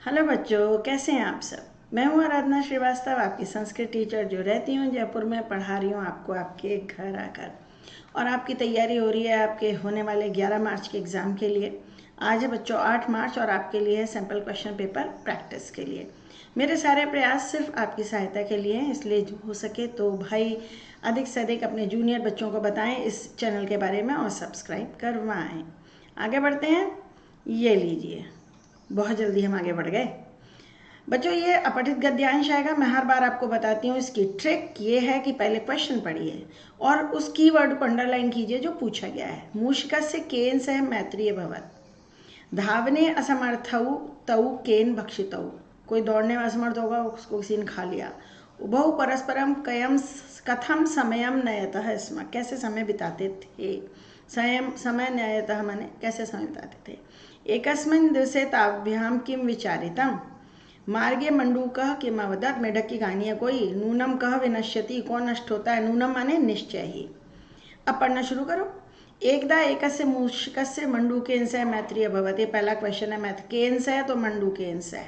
Hello बच्चों, कैसे हैं आप सब। मैं हूं आराधना श्रीवास्तव, आपकी संस्कृत टीचर जो रहती हूं जयपुर में। पढ़ा रही हूं आपको आपके घर आकर, और आपकी तैयारी हो रही है आपके होने वाले 11 मार्च के एग्ज़ाम के लिए। आज है बच्चों 8 मार्च और आपके लिए है सैम्पल क्वेश्चन पेपर प्रैक्टिस के लिए। मेरे सारे प्रयास सिर्फ आपकी सहायता के लिए हैं, इसलिए जो हो सके तो भाई अधिक से अधिक अपने जूनियर बच्चों को बताएं इस चैनल के बारे में और सब्सक्राइब करवाएं। आगे बढ़ते हैं। ये लीजिए, बहुत जल्दी हम आगे बढ़ गए बच्चों। ये अपठित गद्यांश आएगा। मैं हर बार आपको बताती हूँ, इसकी ट्रिक ये है कि पहले क्वेश्चन पढ़िए और उस कीवर्ड को अंडरलाइन कीजिए जो पूछा गया है। मूषकस्य केन सह मैत्रीय भवत्, धावने असमर्थौ तौ केन भक्षितौ। कोई दौड़ने में असमर्थ होगा, उसको किसी ने खा लिया। उभौ परस्परम कथम समयम नयतः स्म, कैसे समय बिताते थे। समय नयतः माने कैसे समय बिताते थे। एकस्मिन् दिवसे ताभ्याम किम विचारितम, मार्गे मंडूकः किम अवदत्। मेढक की कहानी है कोई। नूनम कह विनश्यति, कौन नष्ट होता है। नूनम माने निश्चय ही। अब पढ़ना शुरू करो। एकदा एकस्य मूषकस्य मंडूकेन सह मैत्रीय अभवत्। ये पहला क्वेश्चन है। मैथ केन सह तो मंडूकेन सह,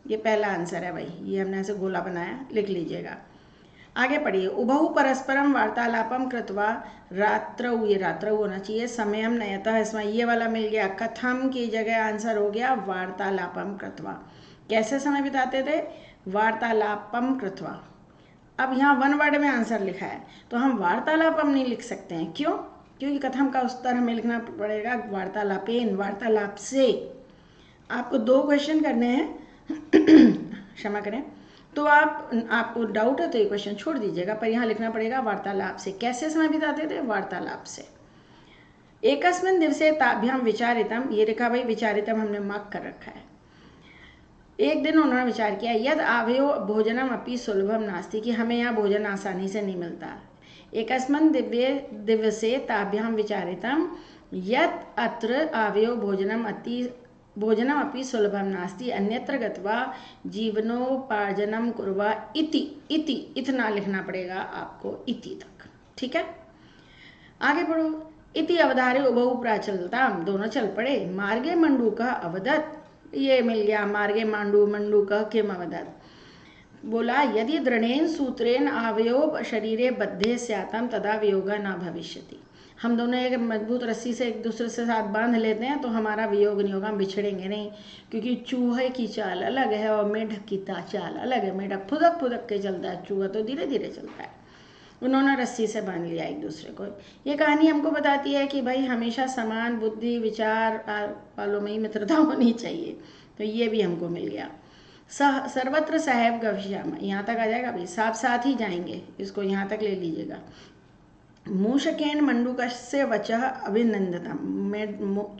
ये पहला आंसर है भाई। ये हमने ऐसे गोला बनाया, लिख लीजिएगा। आगे पढ़िए। उभौ परस्परम वार्तालापम कृत्वा रात्रौ, ये रात्रौ होना चाहिए। समयम नयतः स्म, ये वाला मिल गया। कथम की जगह आंसर हो गया वार्तालापम कृत्वा। कैसे समय बिताते थे, वार्तालापम कृत्वा। अब यहाँ वन वर्ड में आंसर लिखा है तो हम वार्तालापम नहीं लिख सकते हैं। क्यों? क्योंकि कथम का उत्तर हमें लिखना पड़ेगा वार्तालापेन, वार्तालाप से। आपको 2 क्वेश्चन करने हैं क्षमा करें। तो आपको डाउट है तो ये क्वेश्चन छोड़ दीजिएगा, पर यहाँ लिखना पड़ेगा वार्तालाप से। कैसे समय बिताते थे, वार्तालाप से। एकस्मिन् दिवसे ताभ्याम विचारितम, ये लिखा भाई विचारितम हमने मार्क कर रखा है। एक दिन उन्होंने विचार किया, यद आवयो भोजनम अपि सुलभम नास्ति, कि हमें यहाँ भोजन आसानी से नहीं मिलता। एकस्मिन् दिवसे ताभ्याम विचारितम यत् अत्र आवयो भोजनम अपि सुलभम नास्ति, अन्यत्र गत्वा जीवनोपार्जनम कुर्वा इति। इतना लिखना पड़ेगा आपको, इति तक। ठीक है, आगे बढ़ो। इति अवधारे उभौ प्राचलताम, दोनों चल पड़े। मार्गे मंडूकः अवदत्, ये मिल गया। मार्गे मंडूकः किम अवदत्। बोला यदि दृढ़ेन सूत्रेण आवयो शरीरे बद्धे स्यातम तदा वियोग न भविष्यति। हम दोनों एक मजबूत रस्सी से एक दूसरे से साथ बांध लेते हैं तो हमारा वियोग नहीं होगा, हम बिछड़ेंगे नहीं। क्योंकि चूहे की चाल अलग है और मेढक की चाल अलग है। मेढक फुदक फुदक के चलता है, चूहा तो धीरे धीरे चलता है। उन्होंने रस्सी से बांध लिया एक दूसरे को। ये कहानी हमको बताती है कि भाई हमेशा समान बुद्धि विचार वालों में ही मित्रता होनी चाहिए। तो ये भी हमको मिल गया। सर्वत्र सहैव गमिष्यामः, यहाँ तक आ जाएगा भाई, साथ साथ ही जाएंगे, इसको यहाँ तक ले लीजिएगा। मूषकेन मंडूकस्य वचः अभिनंदतम,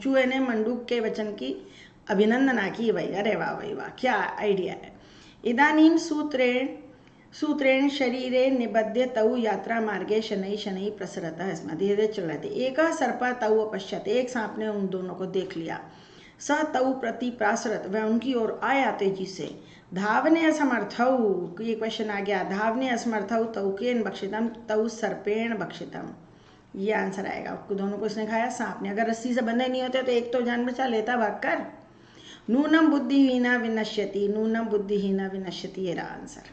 चूहे ने मंडूक के वचन की अभिनंदना की भाई। अरे वाह भाई वाह, क्या आइडिया है। इदानीम सूत्रेण शरीरे निबध्य तौ यात्रा मार्गे शनै शनै प्रसरतः स्म, धीरे धीरे चल रहे थे। एक सर्पः तौ अपश्यत्, एक सांप ने उन दोनों को देख लिया। स तौ प्रति प्रासरत, वह उनकी ओर आया तेजी से। धावने असमर्थौ, ये क्वेश्चन आ गया। धावने असमर्थौ तौ केन भक्षितम, तौ सर्पेण भक्षितम। ये आंसर आएगा। दोनों को इसने खाया, सांप ने। अगर रस्सी से बंधे नहीं होते तो एक तो जान बचा लेता भागकर। नूनम बुद्धिहीना विनश्यति, नूनम बुद्धिहीना विनश्यति, ये रहा आंसर,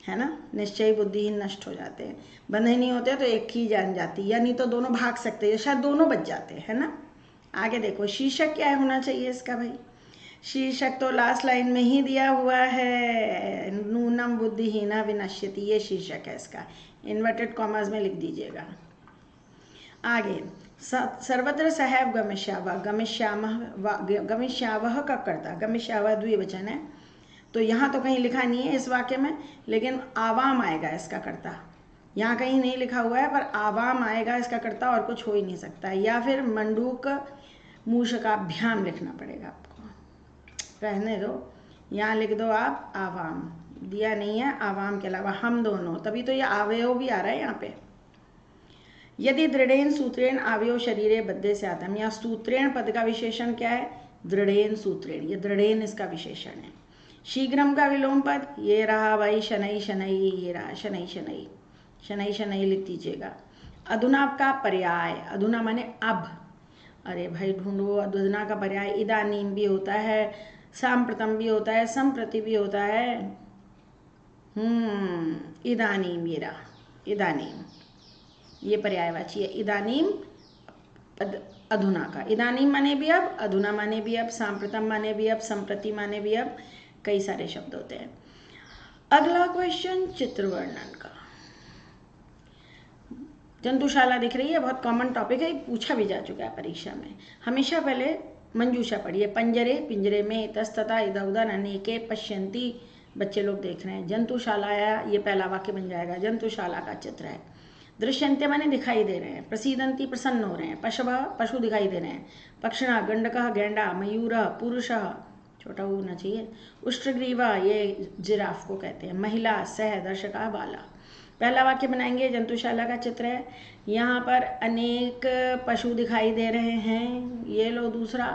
है ना। निश्चय बुद्धिहीन नष्ट हो जाते हैं। बंधे नहीं होते तो एक ही जान जाती, या नहीं तो दोनों भाग सकते हैं, शायद दोनों बच जाते हैं, है ना। आगे देखो, शीर्षक क्या होना चाहिए इसका भाई। शीर्षक तो लास्ट लाइन में ही दिया हुआ है, नूनम बुद्धिहीना विनश्यति, ये शीर्षक है इसका। इन्वर्टेड कॉमर्स में लिख दीजिएगा। आगे सर्वत्र सहैव गमिष्यावः, गमिष्यावः का कर्ता, गमिष्यावः द्विवचन है तो यहाँ तो कहीं लिखा नहीं है इस वाक्य में, लेकिन आवाम आएगा इसका कर्ता। यहाँ कहीं नहीं लिखा हुआ है पर आवाम आएगा इसका कर्ता, और कुछ हो ही नहीं सकता। या फिर मंडूक मूषकाभ्याम लिखना पड़ेगा आपको, रहने दो। यहाँ लिख दो आप आवाम, दिया नहीं है आवाम के अलावा हम दोनों, तभी तो ये आवयो भी आ रहा है यहाँ पे। यदि दृढ़ेन सूत्रेण आवयो शरीरे बद्धे स्यातम, यहाँ सूत्रेण पद का विशेषण क्या है, दृढ़ेन सूत्रेण, ये दृढ़ेन इसका विशेषण है। शीघ्रम का विलोम पद ये रहा भाई, शनै शनै, ये रहा शनै शनै, शनै शनै लिख दीजिएगा। अधुना का पर्याय, अधुना माने अब। अरे भाई ढूंढो, अधुना का पर्याय इदानीम भी होता है, सांप्रतम भी होता है, संप्रति भी होता है। इदानीम, मेरा इदानीम ये पर्यायवाची है। इदानीम अधुना का, इदानीम माने भी अब, अधुना माने भी अब, सांप्रतम माने भी अब, संप्रति माने भी अब, कई सारे शब्द होते हैं। अगला क्वेश्चन चित्र वर्णन का। जंतुशाला दिख रही है, बहुत कॉमन टॉपिक है, पूछा भी जा चुका है परीक्षा में। हमेशा पहले मंजूषा पढ़िए। पंजरे, पिंजरे में, इतस्ततः, इधर उधर, अनेके, पश्यन्ति, बच्चे लोग देख रहे हैं। जंतुशालाया, ये पहला वाक्य बन जाएगा। जंतुशाला का चित्र है। दृश्यन्ते माने दिखाई दे रहे हैं। प्रसीदन्ति, प्रसन्न हो रहे हैं। पशवः, पशु दिखाई दे रहे हैं। पक्षिणः, गंडकः, गैंडा। मयूरः, पुरुषः, छोटा होना चाहिए। उष्ट्रग्रीवा, ये जिराफ को कहते हैं। महिला, सह, दर्शका, बाला। पहला वाक्य बनाएंगे, जंतुशाला का चित्र है, यहाँ पर अनेक पशु दिखाई दे रहे हैं, ये लो दूसरा।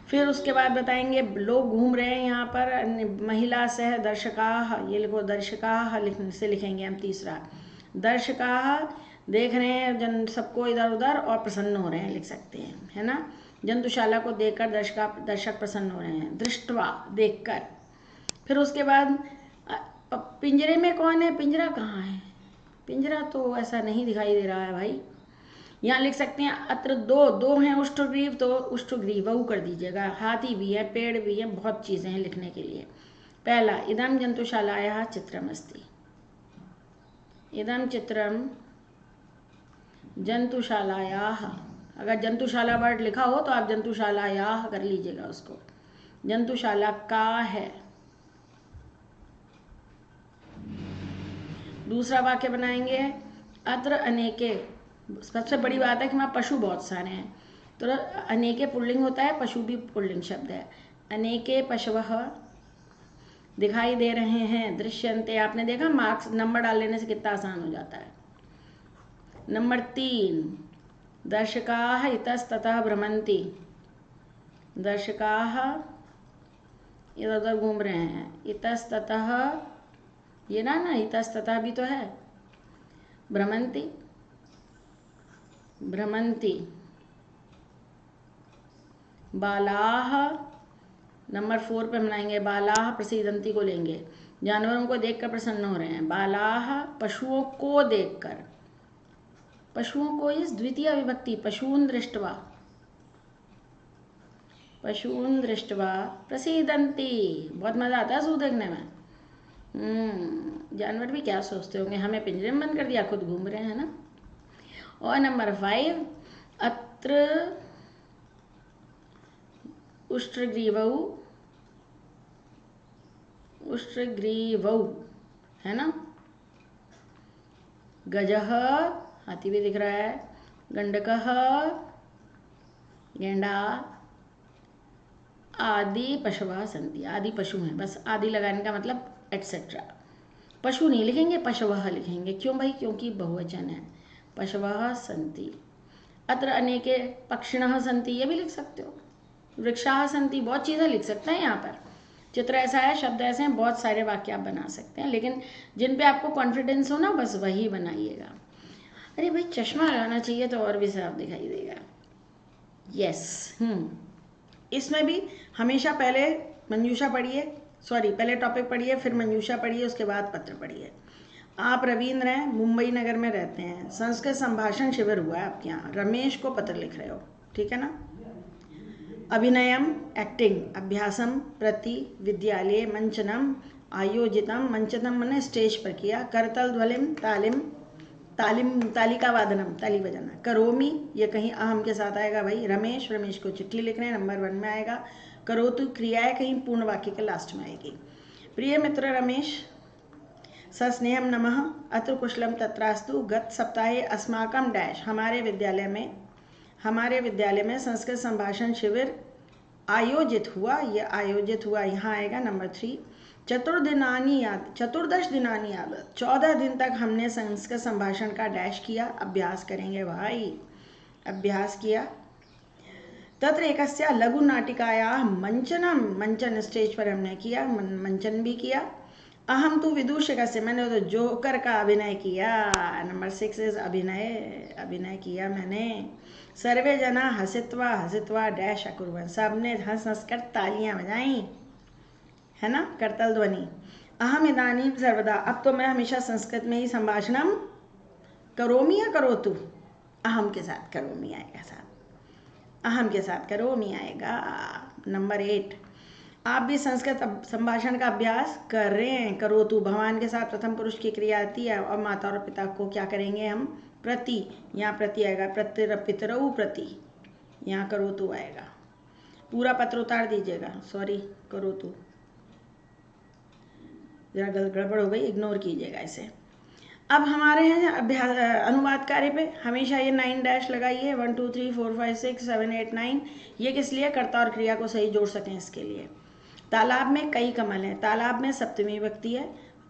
फिर उसके बाद बताएंगे लोग घूम रहे हैं यहाँ पर, महिला, सह, दर्शकाः, ये लिखो दर्शकाः लिखने से लिखेंगे हम तीसरा। दर्शकाः देख रहे हैं जन सबको इधर उधर और प्रसन्न हो रहे हैं, लिख सकते हैं, है ना। जंतुशाला को देखकर दर्शक प्रसन्न हो रहे हैं। दृष्टवा, देखकर। फिर उसके बाद पिंजरे में कौन है, पिंजरा कहाँ है, पिंजरा तो ऐसा नहीं दिखाई दे रहा है भाई। यहाँ लिख सकते हैं अत्र दो हैं उष्ट्रग्रीव, तो उष्ट्रग्रीवौ कर दीजिएगा। हाथी भी है, पेड़ भी है, बहुत चीज़ें हैं लिखने के लिए। पहला, इदं जंतुशालायाः चित्रम् अस्ति। इदं चित्रम जंतुशालायाः, अगर जंतुशाला वर्ड लिखा हो तो आप जंतुशालायाः कर लीजिएगा उसको। जंतुशाला का है। दूसरा वाक्य बनाएंगे, अत्र अनेके। सबसे बड़ी बात है कि वहाँ पशु बहुत सारे हैं, तो अनेके पुल्लिंग होता है, पशु भी पुल्लिंग शब्द है। अनेके पशवः दिखाई दे रहे हैं। दृश्यन्ते, आपने देखा मार्क्स नंबर डाल लेने से कितना आसान हो जाता है। नंबर 3, दर्शकाः इतस्ततः भ्रमन्ति। दर्शकाः इधर उधर घूम रहे हैं। इतस्ततः, ये ना इतस्ततः भी तो है। भ्रमन्ति, भ्रमन्ति। बालाः, नंबर 4 पे बनाएंगे। बालाः प्रसीदन्ति को लेंगे, जानवरों को देखकर प्रसन्न हो रहे हैं। बालाः पशुओं को देखकर, पशुओं को इस द्वितीय विभक्ति, पशून् दृष्ट्वा, पशून् दृष्ट्वा प्रसीदन्ति। बहुत मजा आता है जू देखने में। जानवर भी क्या सोचते होंगे, हमें पिंजरे में बंद कर दिया, खुद घूम रहे हैं ना। और नंबर 5, अत्र उष्ट्रग्रीवौ, उष्ट्रग्रीवौ, है ना। गजः, हाथी भी दिख रहा है। गंडकः, गेंडा। आदि पशवः सन्ति, आदि पशु हैं, बस आदि लगाने का मतलब एटसेट्रा। पशु नहीं लिखेंगे, पशवः लिखेंगे। क्यों भाई, क्योंकि बहुवचन है। पशवः सन्ति। अत्र अनेके पक्षिणः सन्ति, ये भी लिख सकते हो। वृक्षाः सन्ति, बहुत चीज़ें लिख सकते हैं यहाँ पर। चित्र ऐसा है, शब्द ऐसे हैं, बहुत सारे वाक्य आप बना सकते हैं, लेकिन जिन पे आपको कॉन्फिडेंस हो ना, बस वही बनाइएगा। अरे भाई चश्मा लगाना चाहिए तो और भी साफ दिखाई देगा। यस, इसमें भी हमेशा पहले मंजूषा पढ़िए, पहले टॉपिक पढ़िए, फिर मंजूषा पढ़िए, उसके बाद पत्र पढ़िए। आप रविंद्र हैं, मुंबई नगर में रहते हैं, संस्कृत संभाषण शिविर हुआ है आपके यहाँ, रमेश को पत्र लिख रहे हो, ठीक है ना। अभिनयम एक्टिंग, अभ्यासम प्रति विद्यालय मंचनम आयोजितम, मंचनम मैंने स्टेज पर किया। करतल ध्वलिम तालिम, तालिका वादनम, ताली बजाना। करोमी, ये कहीं अहम के साथ आएगा भाई। रमेश को चिट्ठी लिख रहे हैं, नंबर 1 में आएगा। करोतु क्रिया है, कहीं पूर्ण वाक्य के लास्ट में आएगी। प्रिय मित्र रमेश, सस्नेहम नमः, अत्र कुशलम तत्रास्तु। गत सप्ताहे अस्माकं डैश, हमारे विद्यालय में संस्कृत संभाषण शिविर आयोजित हुआ। यह आयोजित हुआ यहाँ आएगा नंबर 3। चतुर्दश दिनानी यावत, 14 दिन तक हमने संस्कृत संभाषण का डैश किया, अभ्यास करेंगे भाई, अभ्यास किया। तत्र एकस्या लघु नाटिकायाः मंचनम, मंचन स्टेज पर हमने किया, मंचन भी किया। अहम तो विदूषकस्य, मैंने तो जोकर का अभिनय किया। नंबर 6 इज अभिनय किया मैंने। सर्वे जना हसित्वा हसित्वा डैश अकुर्वन्, सबने हंस हंस कर तालियां बजाई, है ना, करतल ध्वनि। अहम इदानीं सर्वदा, अब तो मैं हमेशा संस्कृत में ही संभाषणम करोमि या करोतु, अहम के साथ करोमि आएगा, साथ अहम के साथ करोमि आएगा। नंबर 8, आप भी संस्कृत संभाषण का अभ्यास कर रहे हैं। करोतु भगवान के साथ प्रथम पुरुष की क्रिया आती है, और माता और पिता को क्या करेंगे हम, प्रति, यहाँ प्रति आएगा, पितरऊ प्रति, यहाँ करोतु आएगा। पूरा पत्र उतार दीजिएगा, सॉरी करोतु जरा गड़बड़ हो गई, इग्नोर कीजिएगा इसे। अब हमारे हैं अभ्यास अनुवाद कार्य पे, हमेशा ये 9 डैश लगाइए, 1 2 3 4 5 6 7 8 9। ये किस लिए, कर्ता और क्रिया को सही जोड़ सकें इसके लिए। तालाब में कई कमल हैं, तालाब में सप्तमी विभक्ति है,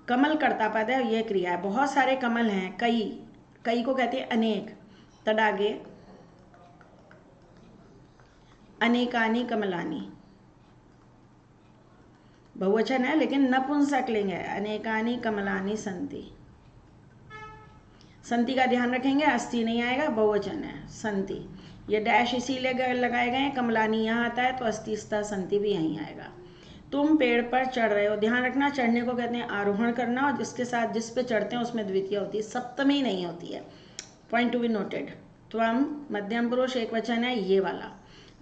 कमल कर्ता पद है, ये क्रिया है। बहुत सारे कमल हैं, कई, कई को कहते हैं अनेक, तडागे अनेकानी कमलानी, बहुवचन है लेकिन नपुंसकलिंग है, अनेकानी कमलानी संति। संति का ध्यान रखेंगे, अस्ति नहीं आएगा, बहुवचन है संति। ये डैश इसीलिए लगाए गए हैं, कमलानी यहाँ आता है तो अस्ति स्था संति भी यहीं आएगा। तुम पेड़ पर चढ़ रहे हो, ध्यान रखना चढ़ने को कहते हैं आरोहण करना, और जिसके साथ जिस पे चढ़ते हैं उसमें द्वितीय होती है, सप्तमी नहीं होती है, पॉइंट टू बी नोटेड। त्वम मध्यम पुरुष एक वचन है ये वाला,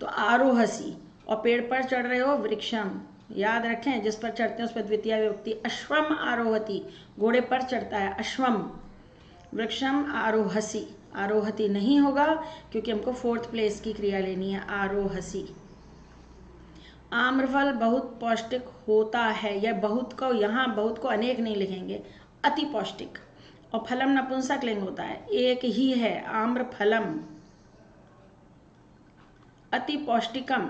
तो आरोहसी, और पेड़ पर चढ़ रहे हो वृक्षम, याद रखें जिस पर चढ़ते हैं उस पर द्वितीय विभक्ति। अश्वम आरोहति, घोड़े पर चढ़ता है अश्वम, वृक्षम आरोहसी, आरोहति नहीं होगा क्योंकि हमको 4th प्लेस की क्रिया लेनी है, आरोहसी। आम्रफल बहुत पौष्टिक होता है, यह बहुत को, यहाँ बहुत को अनेक नहीं लिखेंगे, अति पौष्टिक, और फलम नपुंसक लिंग होता है, एक ही है, आम्रफलम, अति पौष्टिकम,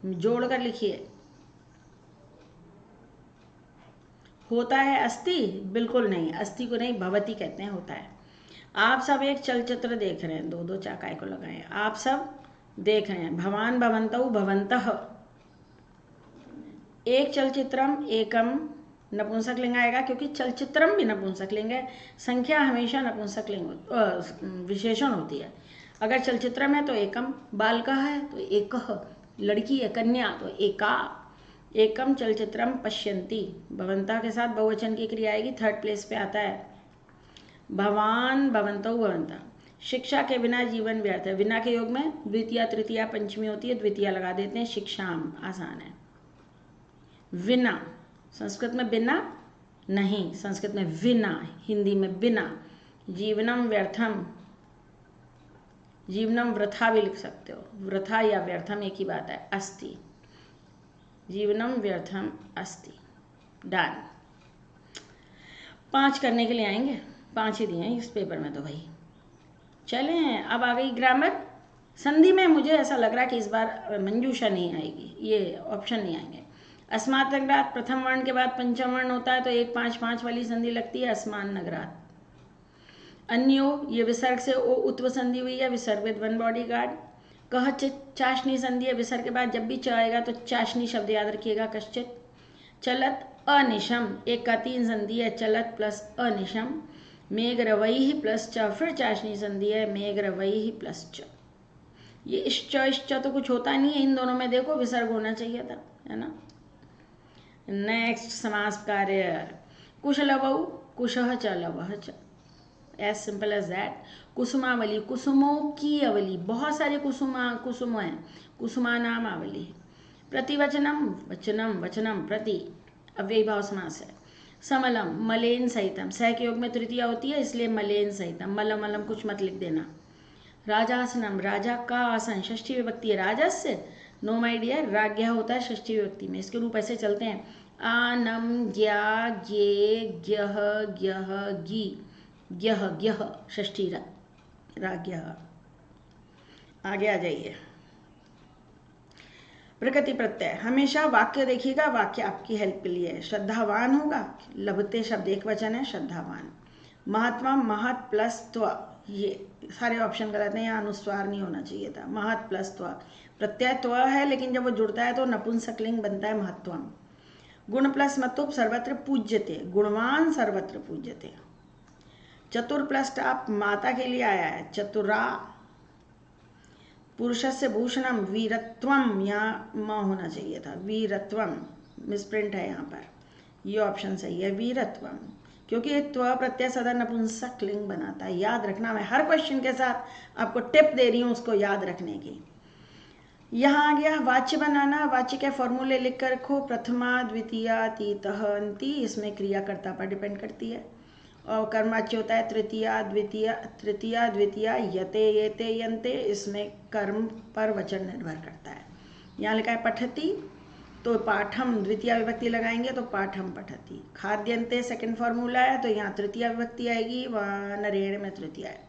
जोड़कर लिखिए। होता है अस्ति, बिल्कुल नहीं, अस्ति को नहीं भवती कहते हैं, होता है। आप सब एक चलचित्र देख रहे हैं, 2 चाकाय को लगाएं, आप सब देख रहे हैं, भवान भवन्तौ भवन्तः, एक चलचित्रम एकम, नपुंसक लिंग आएगा क्योंकि चलचित्रम भी नपुंसक लिंग है, संख्या हमेशा नपुंसक लिंग विशेषण होती है। अगर चलचित्रम है तो एकम, बालका है तो एकः, लड़की है कन्या तो एका, एकम चलचित्रम पश्यन्ति, भवंता के साथ बहुवचन की क्रिया आएगी, 3rd प्लेस पे आता है, भवान भवन्तौ भवन्तः। शिक्षा के बिना जीवन व्यर्थ है, बिना के योग में द्वितीय तृतीया पंचमी होती है, द्वितीय लगा देते हैं, शिक्षाम आसान है। विना, संस्कृत में बिना नहीं, संस्कृत में विना, हिंदी में बिना। जीवनम व्यर्थम, जीवनम वृथा भी लिख सकते हो, वृथा या व्यर्थम एक ही बात है, अस्ति, जीवनम व्यर्थम अस्ति, डन। 5 करने के लिए आएंगे, 5 ही दिए हैं इस पेपर में तो भाई। चलें, अब आ गई ग्रामर। संधि में मुझे ऐसा लग रहा है कि इस बार मंजूषा नहीं आएगी, ये ऑप्शन नहीं आएंगे। अस्मात् नगरात्, प्रथम वर्ण के बाद पंचम वर्ण होता है तो 1 5 5 वाली संधि लगती है, अस्मान नगरात्। अन्यो, ये विसर्ग से ओ उत्व संधि हुई है, विसर्ग विद 1 बॉडी गार्ड। कह चाशनी संधि है, विसर्ग के बाद जब भी च आएगा तो चाशनी शब्द याद रखिएगा, कश्चित। चलत अनिशम, 1 का 3 संधि है, चलत प्लस अनिशम। मेघ रवई प्लस च, फिर चाशनी संधि है, मेघ रवई प्लस च। ये इस च तो कुछ होता नहीं है, इन दोनों में देखो विसर्ग होना चाहिए था, है ना। नेक्स्ट समास कार्य, कुशलवौ, कुशः च लवः च, एज सिंपल एज दैट। कुसुमावली, कुसुमों की अवली, बहुत सारे कुसुम हैं, कुसुमा नाम आवली। प्रतिवचनम, वचनम, वचनम प्रति, अव्ययी भाव समास है। समलम, मलेन सहितम, सह के योग में तृतीया होती है इसलिए मलेन सहितम, मलम मलम कुछ मत लिख देना। राजासनम, राजा का आसन, षष्ठी विभक्ति है, राजस्य, नो माय डियर, राज्ञ होता है षष्ठी विभक्ति में। इसके रूप ऐसे चलते हैं, आनम, ज्ञा, ज्ञे, ग्यह, ग्यह, गी, ग्यह, ग्यह, षष्ठी राज्ञ। आगे आ जाइए। प्रकृति प्रत्यय, हमेशा वाक्य देखिएगा, वाक्य आपकी हेल्प के लिए है। श्रद्धावान होगा, लभते शब्द एक वचन है, श्रद्धावान। महत्व, महत प्लस त्व, ये सारे ऑप्शन गलत हैं, यहाँ अनुस्वार नहीं होना चाहिए था, महत प्लस त्व। प्रत्यय त्व है लेकिन जब वो जुड़ता है तो नपुंसकलिंग बनता है, महत्वम। गुण प्लस मतुप, सर्वत्र पूज्यते, गुणवान सर्वत्र पूज्यते। चतुर प्लस आप माता के लिए आया है, चतुरा। पुरुषस्य भूषणम वीरत्वम, यहाँ म होना चाहिए था, वीरत्वम मिसप्रिंट है यहाँ पर, ये ऑप्शन सही है वीरत्वम, क्योंकि त्व प्रत्यय सदा नपुंसक लिंग बनाता है। याद रखना, मैं हर क्वेश्चन के साथ आपको टिप दे रही हूँ उसको याद रखने की। यहाँ आ गया वाच्य बनाना, वाच्य के फॉर्मूले लिख कर रखो, प्रथमा द्वितीया तीतः अंति, इसमें क्रियाकर्ता पर डिपेंड करती है। और कर्मवाच्य होता है तृतीया द्वितीया यते येते यन्ते, इसमें कर्म पर वचन निर्भर करता है। यहाँ लिखा है पठति, तो पाठम द्वितीय विभक्ति लगाएंगे तो पाठम पठति। खाद्यन्ते सेकंड फॉर्मूला है, तो यहाँ तृतीय विभक्ति आएगी, नरेण में तृतीया है।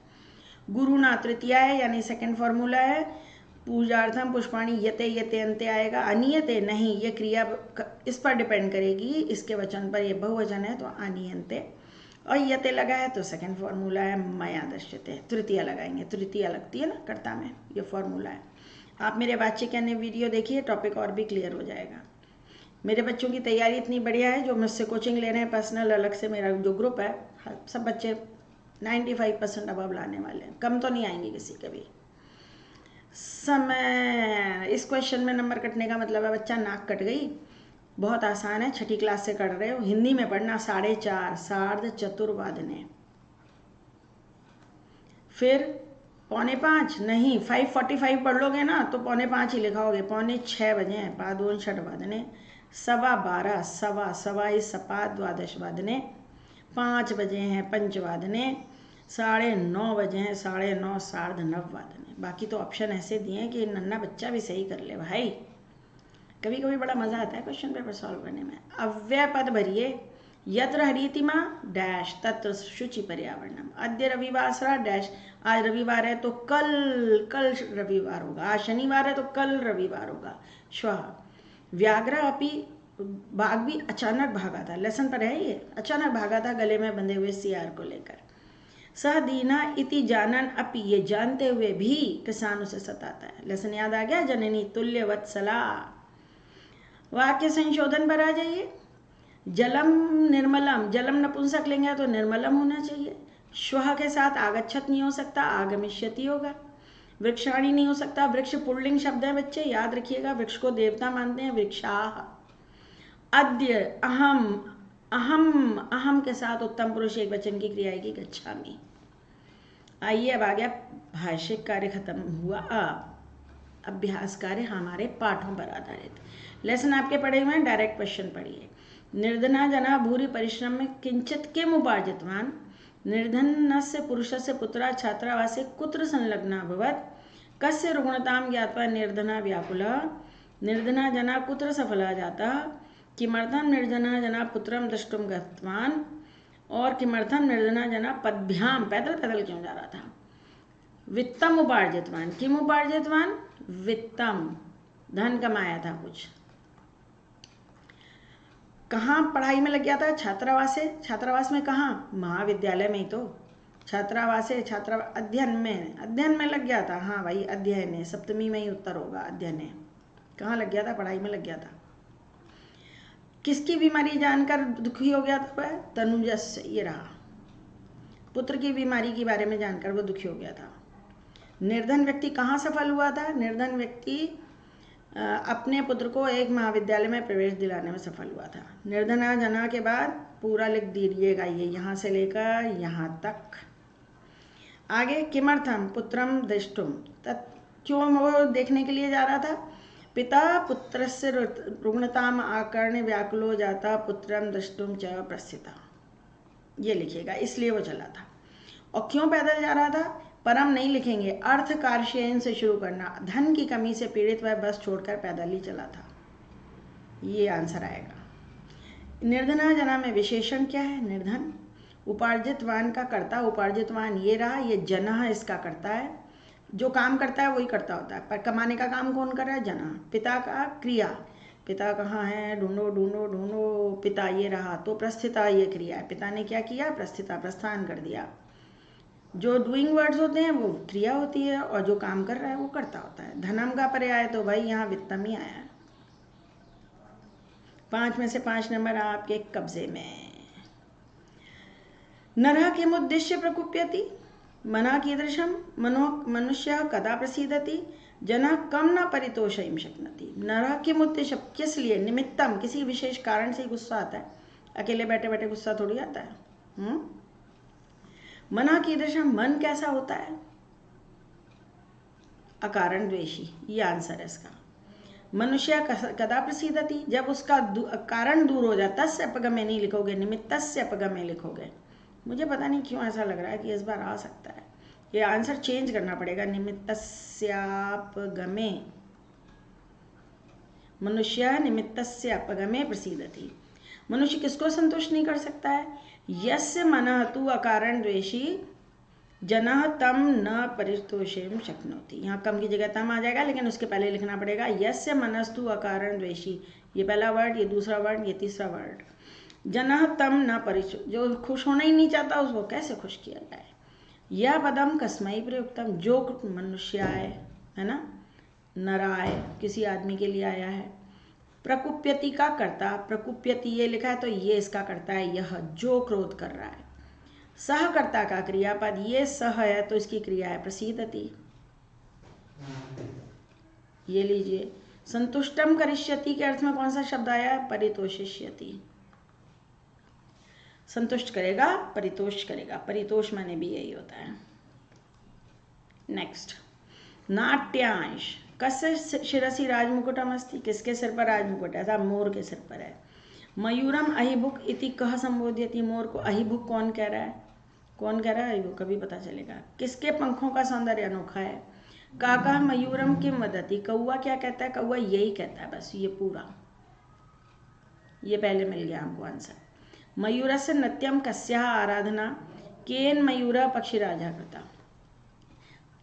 गुरुना तृतीया है, यानी सेकंड फॉर्मूला है। पूजार्थम पुष्पाणि यते यते अन्ते आएगा, अनियते नहीं, ये क्रिया इस पर डिपेंड करेगी, इसके वचन पर, ये बहुवचन है तो अनियन्ते। और यते लगा है तो सेकंड फॉर्मूला है मया दृश्यते, तृतीया लगाएंगे, तृतीया लगती है ना कर्ता में, ये फॉर्मूला है। आप मेरे वाच्य के अन्य वीडियो देखिए, टॉपिक और भी क्लियर हो जाएगा। मेरे बच्चों की तैयारी इतनी बढ़िया है, जो मुझसे कोचिंग ले रहे हैं पर्सनल, अलग से मेरा जो ग्रुप है, सब बच्चे 95% अबव लाने वाले हैं, कम तो नहीं आएंगे किसी के भी। समय, इस क्वेश्चन में नंबर कटने का मतलब है बच्चा नाक कट गई, बहुत आसान है, छठी क्लास से कर रहे हो, हिंदी में पढ़ना 4:30 सार्ध चतुर्वादने। फिर 4:45 नहीं, 5:45 पढ़ लोगे ना तो 4:45 ही लिखाओगे, 6:45 बजे हैं, पादोन षड्वादने, 12:15 सवा सपा द्वादशवादने, 5 बजे हैं पंचवादने, 9:30 बजे हैं 9:30 सार्ध नववादने। बाकी तो ऑप्शन ऐसे दिए हैं कि नन्ना बच्चा भी सही कर ले भाई, कभी कभी बड़ा मजा आता है क्वेश्चन पेपर सॉल्व करने में। अव्यय पद भरिए, यत्र हरितिमा डैश तत्र शुचि पर्यावरणम, अद्य रविवासरा डैश, आज रविवार है तो कल रविवार होगा, आज शनिवार है तो कल रविवार होगा, श्वः। व्याघ्र अपि, बाघ भी अचानक भागा था, लेसन पर है ये, अचानक भागा था गले में बंधे हुए सियार को लेकर। सह दीना इति जानन अपि, ये जानते हुए भी किसान उसे सताता है, लेसन याद आ गया। जननी तुल्य वत्सला। वाक्य संशोधन पर आ जाइए। जलम निर्मलम, जलम नपुंसक लिंग है तो निर्मलम होना चाहिए। श्वः के साथ आगच्छत नहीं हो सकता, आगमिष्यति होगा। वृक्षाणी नहीं हो सकता, वृक्ष पुल्लिंग शब्द है बच्चे, याद रखिएगा, वृक्ष को देवता मानते हैं, वृक्षाः। अद्य अहम के साथ उत्तम पुरुष एक वचन की क्रिया आएगी, गच्छामि। आइए अब आ गया भाष्य कार्य खत्म हुआ, अभ्यास कार्य हमारे पाठों पर आधारित। लेसन आपके पढ़े हुए हैं, डायरेक्ट क्वेश्चन पढ़िए। निर्धना जना भूरि परिश्रम में किंचित किम उपार्जितवान, निर्धनस्य पुरुषस्य पुत्रा छात्रावासे कुत्र संलग्ना अभवत्, कस्य रुग्णतां ज्ञात्वा निर्धना व्याकुला, निर्धना जना कुत्र सफला जाता, किमर्थम निर्धना जना पुत्रम द्रष्टुम गतवान, और किमर्थम निर्धना जना पदभ्याम, पैदल पैदल क्यों जा रहा था। वित्तम उपार्जितवान, किम उपार्जितवान, वित्तम, धन कमाया था कुछ। कहाँ पढ़ाई में लग गया था, छात्रावास है, छात्रावास में कहाँ, महाविद्यालय में ही तो, छात्रावास है, अध्ययन में लग गया था। हाँ भाई अध्ययन है, सप्तमी में ही उत्तर होगा, अध्ययन है। कहाँ लग गया था, पढ़ाई में लग गया था। किसकी बीमारी जानकर दुखी हो गया था वह, तनुजस, ये रहा, पुत्र की बीमारी के बारे में जानकर वो दुखी हो गया था। निर्धन व्यक्ति कहाँ सफल हुआ था, निर्धन व्यक्ति अपने पुत्र को एक महाविद्यालय में प्रवेश दिलाने में सफल हुआ था। निर्धना जना के बाद पूरा लिख दीजिएगा, ये यहाँ से लेकर यहाँ तक। आगे किमर्थम पुत्रम दृष्टुम, क्यों वो देखने के लिए जा रहा था। पिता पुत्रस्य रुग्णताम आकर्ण्य व्याकुलो जाता पुत्रम दृष्टुम च प्रस्थिता, ये लिखिएगा, इसलिए वो चला था। और क्यों पैदल जा रहा था, परम नहीं लिखेंगे, अर्थ कार्शयन से शुरू करना, धन की कमी से पीड़ित वह बस छोड़कर पैदल ही चला था, ये आंसर आएगा। निर्धना जना में विशेषण क्या है, निर्धन। उपार्जितवान का कर्ता, उपार्जितवान ये रहा, ये जना इसका कर्ता है, जो काम करता है वही करता होता है, पर कमाने का काम कौन कर रहा है, जना। पिता का क्रिया, पिता कहाँ है, ढूंढो ढूंढो ढूंढो, पिता ये रहा, तो प्रस्थिता ये क्रिया है, पिता ने क्या किया, प्रस्थिता, प्रस्थान कर दिया। जो डूइंग वर्ड्स होते हैं वो क्रिया होती है, और जो काम कर रहा है वो करता होता है। धनम का पर्याय तो भाई यहाँ वित्तम ही आया है। 5 में से 5 नंबर आपके कब्जे में। नरः किमुद्दिश्य प्रकुप्यति, मना कीदृशं मनुष्यः कदा प्रसीदति, जनः कम न परितोषयितुं शक्नोति। नरः किमुद्दिश्य, किस लिए, निमित्तम, किसी विशेष कारण से गुस्सा आता है, अकेले बैठे बैठे गुस्सा थोड़ी आता है। मना कीदृशम, मन कैसा होता है, अकारण द्वेषी, ये आंसर है इसका। मनुष्य कदा प्रसीदति, जब उसका कारण दूर हो जाता, तस्य अपगमे नहीं लिखोगे, निमित्तस्य अपगमे लिखोगे। मुझे पता नहीं क्यों ऐसा लग रहा है कि इस बार आ सकता है, ये आंसर चेंज करना पड़ेगा। निमित्तस्यापगमे, मनुष्य निमित्तस्यापगमे प्रसीदति। मनुष्य किसको संतुष्ट नहीं कर सकता है, यस्य मनः तु अकारण द्वेषी जनः तम न परितोषयितुं शक्नोति। यहाँ कम की जगह तम आ जाएगा, लेकिन उसके पहले लिखना पड़ेगा यस्य मनस्तु अकारण द्वेषी। ये पहला वर्ड, ये दूसरा वर्ड, ये तीसरा वर्ड। जनः तम न परिचो, जो खुश होना ही नहीं चाहता उसको कैसे खुश किया जाए। यह पदम कस्मै प्रयुक्तम, जो मनुष्य है ना, नराय, किसी आदमी के लिए आया है। प्रकुप्यति का कर्ता, प्रकुप्यति ये लिखा है तो ये इसका कर्ता है, यह जो क्रोध कर रहा है। सहकर्ता का क्रियापद, ये सह है तो इसकी क्रिया है प्रसीदति, ये लीजिए। संतुष्टम करिष्यति के अर्थ में कौन सा शब्द आया है, परितोषिष्यति। संतुष्ट करेगा, परितोष करेगा, परितोष माने भी यही होता है। नेक्स्ट, नाट्यांश, कस्य शिरसि राजमुकुटम अस्ति, किसके सिर पर राजमुकुट है, मोर के सिर पर है। मयूरम अहिबुक इति कह संबोध्यति, मोर को अहिबुक कौन कह रहा है, कौन कह रहा है अहिबुक, कभी पता चलेगा। किसके पंखों का सौंदर्य अनोखा है। काका मयूरम किम वदति, कौआ क्या कहता है, कौआ यही कहता है बस, ये पूरा, ये पहले मिल गया हमको आंसर। मयूरस्य नृत्यम कस्याः आराधना, केन मयूर पक्षीराजः कृता।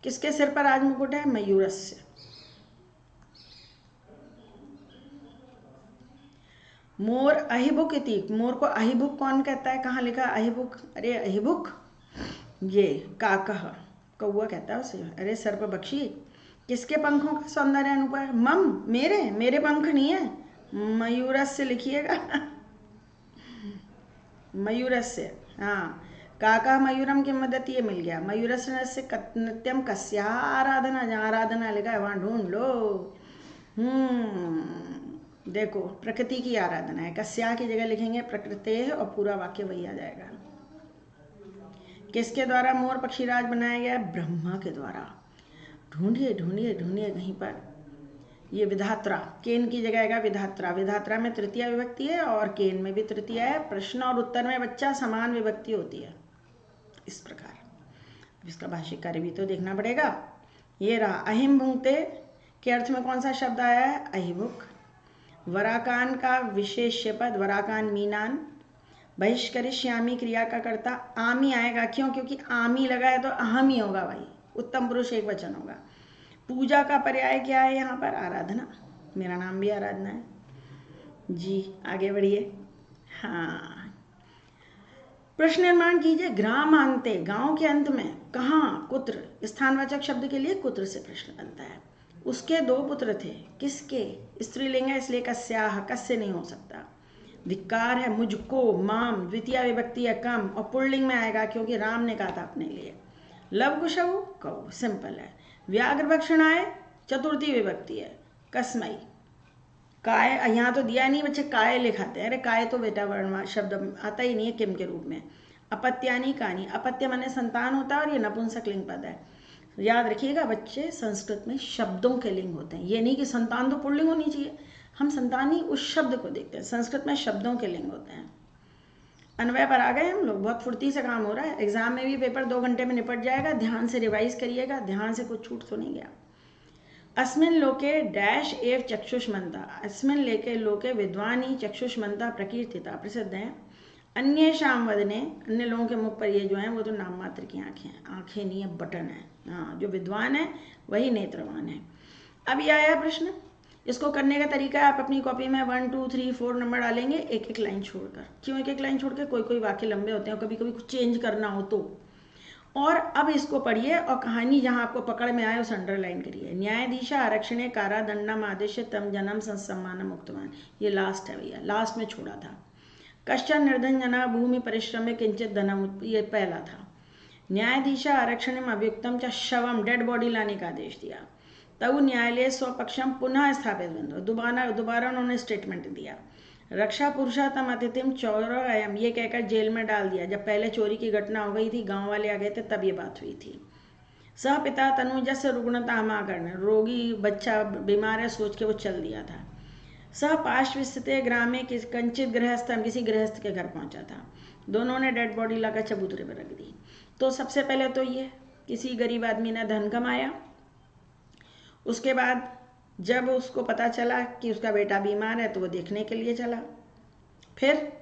किसके सिर पर राजमुकुट है, मयूरस्य। मोर अहिबुक इति, मोर को अहिबुक कौन कहता है, कहाँ लिखा अहिबुक, अरे अहिबुक ये काकः, कौआ कहता है उसे, अरे सर्पभक्षी। किसके पंखों का सौंदर्य अनूपा है, मम, मेरे पंख नहीं है, मयूरस्य लिखिएगा मयूरस्य, हाँ। काका मयूरम की मदद, ये मिल गया। मयूरस्य नृत्यम कस्याः आराधना, जहाँ आराधना लिखा है वहाँ ढूंढ लो। देखो, प्रकृति की आराधना है, कस्या की जगह लिखेंगे प्रकृते और पूरा वाक्य वही आ जाएगा। किसके द्वारा मोर पक्षीराज बनाया गया, ब्रह्मा के द्वारा। ढूंढिए ढूंढिए ढूंढिए कहीं पर, ये विधात्रा, केन की जगह आएगा विधात्रा। विधात्रा में तृतीय विभक्ति है और केन में भी तृतीय है। प्रश्न और उत्तर में बच्चा समान विभक्ति होती है, इस प्रकार। इसका भाषिक कार्य भी तो देखना पड़ेगा। ये रहा, अहिम भुंगते के अर्थ में कौन सा शब्द आया है, अहिबुक। वराकान का विशेष्य पद, वराकान मीनान। बहिष्करिष्यामी क्रिया का कर्ता आमी आएगा, क्यों, क्योंकि आमी लगा है तो अहम ही होगा भाई, उत्तम पुरुष एक वचन होगा। पूजा का पर्याय क्या है यहाँ पर, आराधना। मेरा नाम भी आराधना है जी। आगे बढ़िए। हाँ, प्रश्न निर्माण कीजिए। ग्रामांते, गांव के अंत में, कहाँ, कुत्र, स्थानवाचक शब्द के लिए कुत्र से प्रश्न बनता है। उसके 2 पुत्र थे, किसके, स्त्रीलिंग है इसलिए कस्याः, कस्य नहीं हो सकता। धिक्कार है, मुझको, माम, द्वितीय विभक्ति है कम, और पुल्लिंग में आएगा क्योंकि राम ने कहा था अपने लिए। लव कुशव, कौ, सिंपल है। व्याघ्र भक्षणाय, चतुर्थी विभक्ति है, कस्मै। काय, यहाँ तो दिया नहीं बच्चे, काय लिखाते हैं, अरे काय तो बेटा वर्ण शब्द आता ही नहीं है किम के रूप में। अपत्यानी कानी, अपत्य माने संतान होता है और ये नपुंसक लिंग पद है। याद रखिएगा बच्चे, संस्कृत में शब्दों के लिंग होते हैं, ये नहीं कि संतान तो पुल्लिंग होनी चाहिए, हम संतानी उस शब्द को देखते हैं, संस्कृत में शब्दों के लिंग होते हैं। अन्वय पर आ गए हम लोग, बहुत फुर्ती से काम हो रहा है। एग्जाम में भी पेपर 2 घंटे में निपट जाएगा, ध्यान से रिवाइज करिएगा, ध्यान से कुछ छूट तो नहीं गया। अस्मिन् लोके डैश एव चक्षुष्मंता, अस्मिन् लेके लोके विद्वानी चक्षुष्मंता प्रकीर्तिता, प्रसिद्ध है। अन्येषां वदने, अन्य लोगों के मुख पर ये जो है वो तो नाम मात्र की आंखें हैं, आंखें नहीं है, बटन है। हाँ, जो विद्वान है वही नेत्रवान है। अब ये आया प्रश्न, इसको करने का तरीका है, आप अपनी कॉपी में 1 2 3 4 नंबर डालेंगे, एक एक लाइन छोड़कर। क्यों एक एक लाइन छोड़कर, कोई कोई वाक्य लंबे होते हैं, कभी कभी कुछ चेंज करना हो तो। और अब इसको पढ़िए और कहानी जहाँ आपको पकड़ में आए उसे अंडरलाइन करिए। न्यायाधीशा आरक्षणे कारादंडम आदेश तम जनम संसम्मान मुक्तवान, ये लास्ट है भैया, लास्ट में छोड़ा था। कश्चन निर्धनजना भूमि परिश्रमे किंचित धनम, ये पहला था। न्यायाधीशा आरक्षणम अभियुक्तम च शवम, डेड बॉडी लाने का आदेश दिया। तब न्यायालय स्वपक्षम पुनः स्थापित बंधु, दोबारा उन्होंने स्टेटमेंट दिया। रक्षा पुरुषोत्तम अतिथिम चौरयम, ये कहकर जेल में डाल दिया। जब पहले चोरी की घटना हो गई थी, गांव वाले आ गए थे, तब ये बात हुई थी। सह पिता तनुजस रुग्णता करने, रोगी बच्चा बीमार है सोच के वो चल दिया था। सह पार्श्व स्थित ग्रामे कंचित गृहस्थ, किसी गृहस्थ के घर पहुंचा था। दोनों ने डेड बॉडी लाकर चबूतरे पर रख दी। तो सबसे पहले तो ये किसी गरीब आदमी ने धन कमाया, उसके बाद जब उसको पता चला कि उसका बेटा बीमार है तो वो देखने के लिए चला। फिर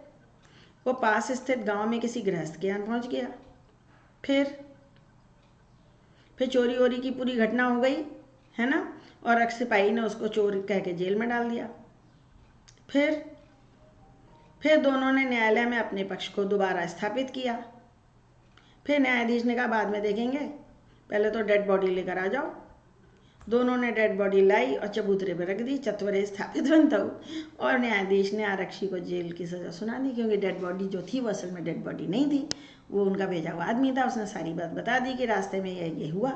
वो पास स्थित गांव में किसी गृहस्थ के यहाँ पहुंच गया। फिर चोरी वोरी की पूरी घटना हो गई है ना, और सिपाही ने उसको चोर कह के जेल में डाल दिया। फिर दोनों ने न्यायालय में अपने पक्ष को दोबारा स्थापित किया। फिर न्यायाधीश ने कहा बाद में देखेंगे, पहले तो डेड बॉडी लेकर आ जाओ। दोनों ने डेड बॉडी लाई और चबूतरे पर रख दी, चत्वरे स्थापित बंधु, और न्यायाधीश ने आरक्षी को जेल की सजा सुना दी, क्योंकि डेड बॉडी जो थी वो असल में डेड बॉडी नहीं थी, वो उनका भेजा हुआ आदमी था। उसने सारी बात बता दी कि रास्ते में ये हुआ,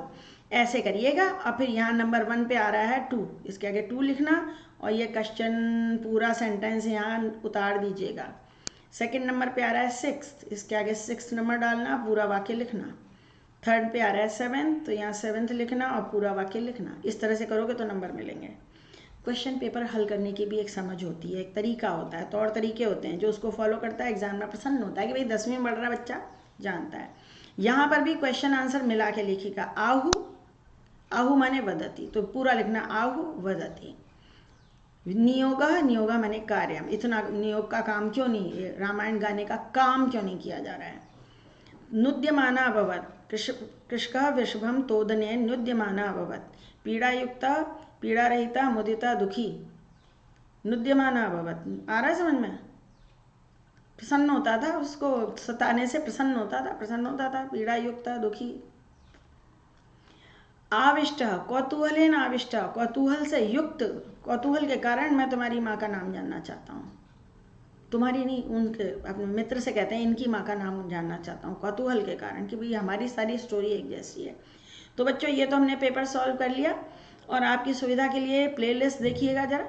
ऐसे करिएगा। और फिर यहाँ नंबर 1 पे आ रहा है 2, इसके आगे 2 लिखना, और ये क्वेश्चन पूरा सेंटेंस यहाँ उतार दीजिएगा। सेकंड नंबर पे आ रहा है 6, इसके आगे 6 नंबर डालना, पूरा वाक्य लिखना। थर्ड पे आ रहा है 7, तो यहाँ 7th लिखना और पूरा वाक्य लिखना। इस तरह से करोगे तो नंबर मिलेंगे। क्वेश्चन पेपर हल करने की भी एक समझ होती है, एक तरीका होता है, तौर तरीके होते हैं, जो उसको फॉलो करता है एग्जाम में प्रसन्न होता है कि भाई 10वीं में पढ़ रहा बच्चा जानता है। यहाँ पर भी क्वेश्चन आंसर मिला के लिखिएगा। आहु, आहु माने वदति, तो पूरा लिखना आहु वदति। नियोग, नियोग माने कार्यम, इतना नियोग का काम क्यों नहीं, रामायण गाने का काम क्यों नहीं किया जा रहा है। नुद्यमाना अभवत, कृषकः वृषभम तोदने नुद्यमाना अभवत। पीड़ायुक्ता, पीड़ा रहिता, मुदिता, दुखी, नुद्यमाना अभवत। आ रहा है समझ में? प्रसन्न होता था, उसको सताने से प्रसन्न होता था, पीड़ायुक्ता, दुखी। आविष्ट, कौतूहलेन आविष्ट, कौतूहल से युक्त, कौतूहल के कारण मैं तुम्हारी माँ का नाम जानना चाहता हूँ। तुम्हारी नहीं, उनके अपने मित्र से कहते हैं इनकी माँ का नाम जानना चाहता हूँ, कौतूहल के कारण कि भाई हमारी सारी स्टोरी एक जैसी है। तो बच्चों ये तो हमने पेपर सॉल्व कर लिया, और आपकी सुविधा के लिए प्लेलिस्ट देखिएगा ज़रा,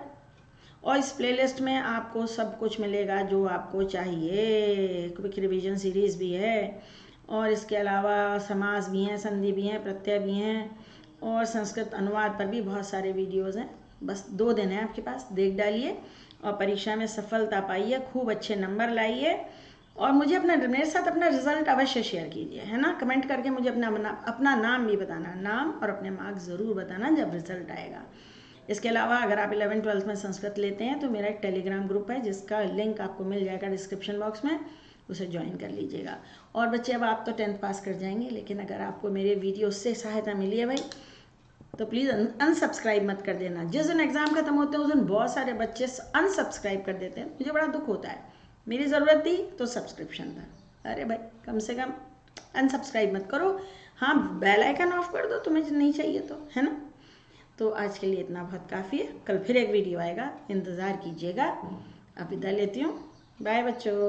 और इस प्लेलिस्ट में आपको सब कुछ मिलेगा जो आपको चाहिए। क्विक रिवीजन सीरीज़ भी है, और इसके अलावा समास भी हैं, संधि भी हैं, प्रत्यय भी हैं, और संस्कृत अनुवाद पर भी बहुत सारे वीडियोज़ हैं। बस 2 दिन है आपके पास, देख डालिए और परीक्षा में सफलता पाइए, खूब अच्छे नंबर लाइए, और मुझे मेरे साथ अपना रिजल्ट अवश्य शेयर कीजिए, है ना। कमेंट करके मुझे अपना नाम भी बताना, नाम और अपने मार्क्स ज़रूर बताना जब रिजल्ट आएगा। इसके अलावा अगर आप 11th-12th में संस्कृत लेते हैं तो मेरा एक टेलीग्राम ग्रुप है जिसका लिंक आपको मिल जाएगा डिस्क्रिप्शन बॉक्स में, उसे ज्वाइन कर लीजिएगा। और बच्चे अब आप तो 10th पास कर जाएंगे, लेकिन अगर आपको मेरे वीडियो से सहायता मिली है भाई तो प्लीज़ अनसब्सक्राइब मत कर देना। जिस दिन एग्ज़ाम खत्म होते हैं उस दिन बहुत सारे बच्चे अनसब्सक्राइब कर देते हैं, मुझे बड़ा दुख होता है। मेरी ज़रूरत थी तो सब्सक्रिप्शन था, अरे भाई कम से कम अनसब्सक्राइब मत करो। हाँ, बेल आइकन ऑफ कर दो तुम्हें नहीं चाहिए तो, है ना। तो आज के लिए इतना बहुत काफ़ी है, कल फिर एक वीडियो आएगा, इंतज़ार कीजिएगा। अब विदा लेती हूँ, बाय बच्चों।